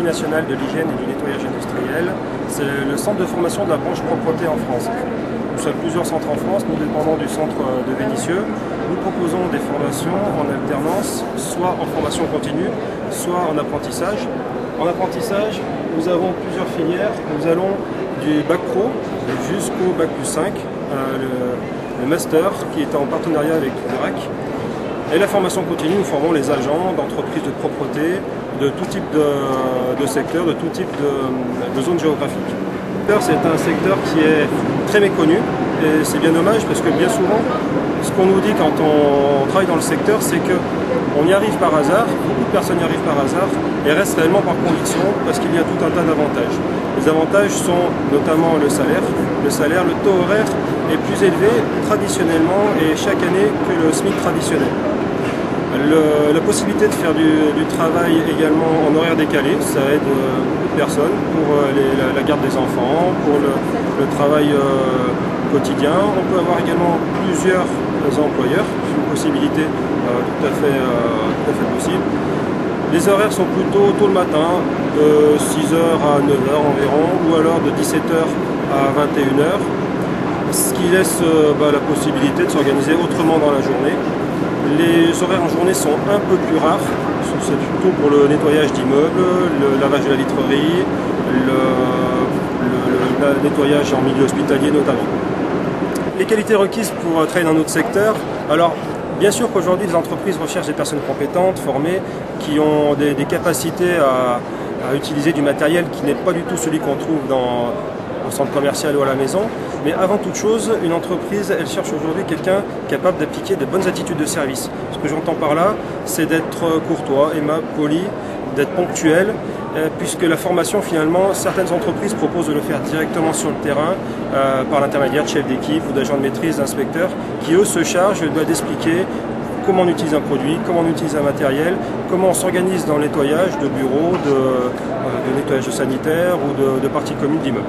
Société nationale de l'hygiène et du nettoyage industriel. C'est le centre de formation de la branche propreté en France. Nous sommes plusieurs centres en France, nous dépendons du centre de Vénissieux. Nous proposons des formations en alternance, soit en formation continue, soit en apprentissage. En apprentissage, nous avons plusieurs filières. Nous allons du bac pro jusqu'au bac plus 5, le master qui est en partenariat avec l'URAC. Et la formation continue, nous formons les agents d'entreprises de propreté, de tout type de secteur, de tout type de zone géographique. C'est un secteur qui est très méconnu et c'est bien dommage parce que bien souvent, ce qu'on nous dit quand on travaille dans le secteur, c'est qu'on y arrive par hasard, beaucoup de personnes y arrivent par hasard et restent réellement par conviction parce qu'il y a tout un tas d'avantages. Les avantages sont notamment le salaire, le taux horaire est plus élevé traditionnellement et chaque année que le SMIC traditionnel. La possibilité de faire du travail également en horaire décalé, ça aide beaucoup de personnes pour la garde des enfants, pour le travail quotidien. On peut avoir également plusieurs employeurs, c'est une possibilité tout à fait possible. Les horaires sont plutôt tôt le matin, de 6h à 9h environ, ou alors de 17h à 21h, ce qui laisse la possibilité de s'organiser autrement dans la journée. Les horaires en journée sont un peu plus rares, c'est plutôt pour le nettoyage d'immeubles, le lavage de la vitrerie, le nettoyage en milieu hospitalier notamment. Les qualités requises pour travailler dans notre secteur, alors bien sûr qu'aujourd'hui les entreprises recherchent des personnes compétentes, formées, qui ont des capacités à utiliser du matériel qui n'est pas du tout celui qu'on trouve au centre commercial ou à la maison. Mais avant toute chose, une entreprise, elle cherche aujourd'hui quelqu'un capable d'appliquer de bonnes attitudes de service. Ce que j'entends par là, c'est d'être courtois, aimable, poli, d'être ponctuel, puisque la formation, finalement, certaines entreprises proposent de le faire directement sur le terrain, par l'intermédiaire de chefs d'équipe ou d'agents de maîtrise, d'inspecteurs, qui eux se chargent d'expliquer comment on utilise un produit, comment on utilise un matériel, comment on s'organise dans le nettoyage de bureaux, de nettoyage sanitaire ou de parties communes d'immeubles.